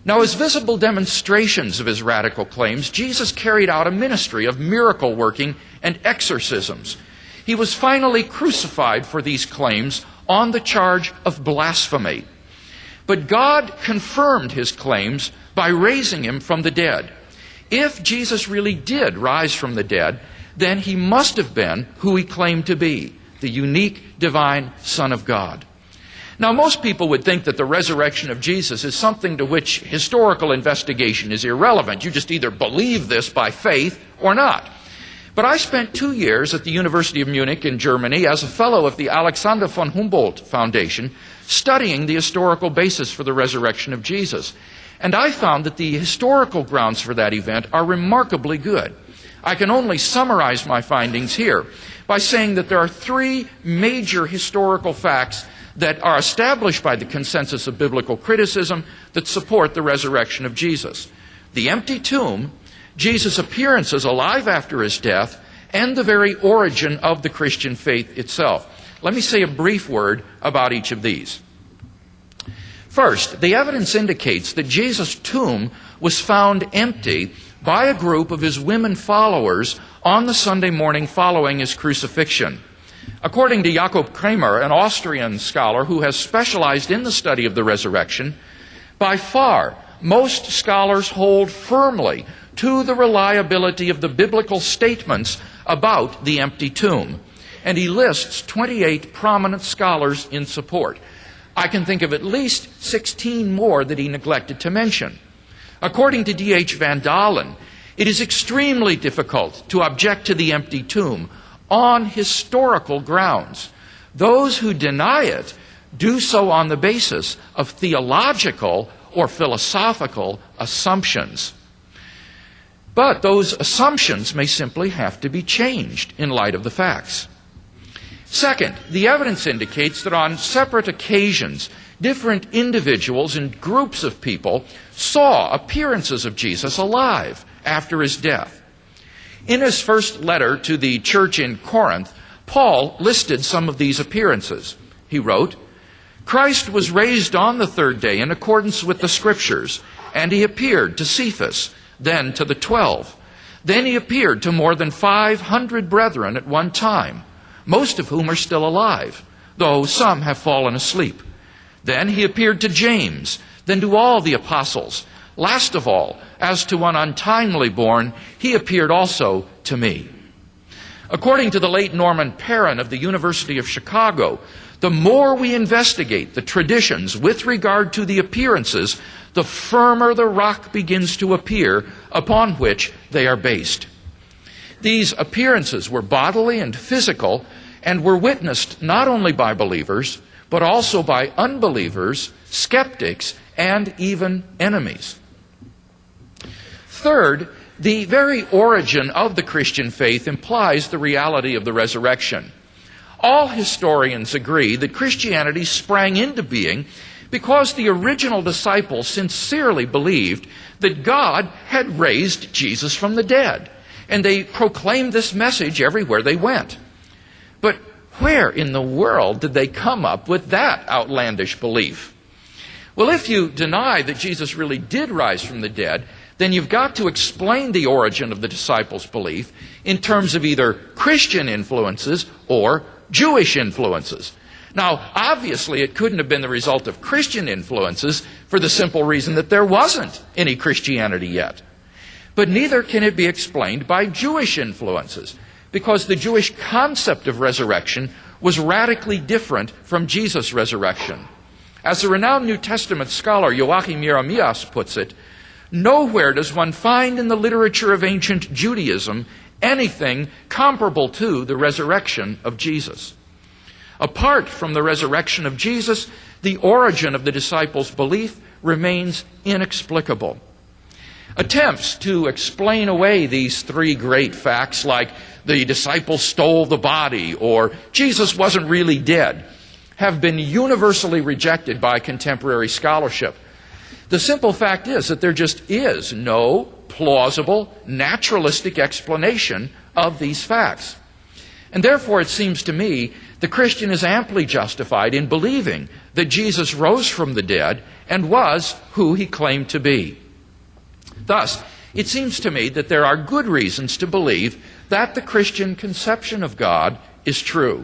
Now, as visible demonstrations of his radical claims, Jesus carried out a ministry of miracle working and exorcisms. He was finally crucified for these claims on the charge of blasphemy. But God confirmed his claims by raising him from the dead. If Jesus really did rise from the dead, then he must have been who he claimed to be, the unique divine Son of God. Now, most people would think that the resurrection of Jesus is something to which historical investigation is irrelevant. You just either believe this by faith or not. But I spent 2 years at the University of Munich in Germany as a fellow of the Alexander von Humboldt Foundation, studying the historical basis for the resurrection of Jesus. And I found that the historical grounds for that event are remarkably good. I can only summarize my findings here by saying that there are 3 major historical facts that are established by the consensus of biblical criticism that support the resurrection of Jesus. The empty tomb, Jesus' appearances alive after his death, and the very origin of the Christian faith itself. Let me say a brief word about each of these. First, the evidence indicates that Jesus' tomb was found empty by a group of his women followers on the Sunday morning following his crucifixion. According to Jakob Kramer, an Austrian scholar who has specialized in the study of the resurrection, by far, most scholars hold firmly to the reliability of the biblical statements about the empty tomb. And he lists 28 prominent scholars in support. I can think of at least 16 more that he neglected to mention. According to D.H. Van Dalen, it is extremely difficult to object to the empty tomb on historical grounds. Those who deny it do so on the basis of theological or philosophical assumptions. But those assumptions may simply have to be changed in light of the facts. Second, the evidence indicates that on separate occasions, different individuals and groups of people saw appearances of Jesus alive after his death. In his first letter to the church in Corinth, Paul listed some of these appearances. He wrote, "Christ was raised on the 3rd day in accordance with the Scriptures, and he appeared to Cephas, then to the 12. Then he appeared to more than 500 brethren at one time, most of whom are still alive, though some have fallen asleep. Then he appeared to James, then to all the apostles. Last of all, as to one untimely born, he appeared also to me." According to the late Norman Perrin of the University of Chicago, the more we investigate the traditions with regard to the appearances, the firmer the rock begins to appear upon which they are based. These appearances were bodily and physical and were witnessed not only by believers, but also by unbelievers, skeptics, and even enemies. Third, the very origin of the Christian faith implies the reality of the resurrection. All historians agree that Christianity sprang into being because the original disciples sincerely believed that God had raised Jesus from the dead, and they proclaimed this message everywhere they went. But where in the world did they come up with that outlandish belief? Well, if you deny that Jesus really did rise from the dead, then you've got to explain the origin of the disciples' belief in terms of either Christian influences or Jewish influences. Now, obviously, it couldn't have been the result of Christian influences for the simple reason that there wasn't any Christianity yet. But neither can it be explained by Jewish influences, because the Jewish concept of resurrection was radically different from Jesus' resurrection. As the renowned New Testament scholar Joachim Jeremias puts it, nowhere does one find in the literature of ancient Judaism anything comparable to the resurrection of Jesus. Apart from the resurrection of Jesus, the origin of the disciples' belief remains inexplicable. Attempts to explain away these 3 great facts, like the disciples stole the body or Jesus wasn't really dead, have been universally rejected by contemporary scholarship. The simple fact is that there just is no plausible, naturalistic explanation of these facts. And therefore, it seems to me The Christian is amply justified in believing that Jesus rose from the dead and was who he claimed to be. Thus, it seems to me that there are good reasons to believe that the Christian conception of God is true.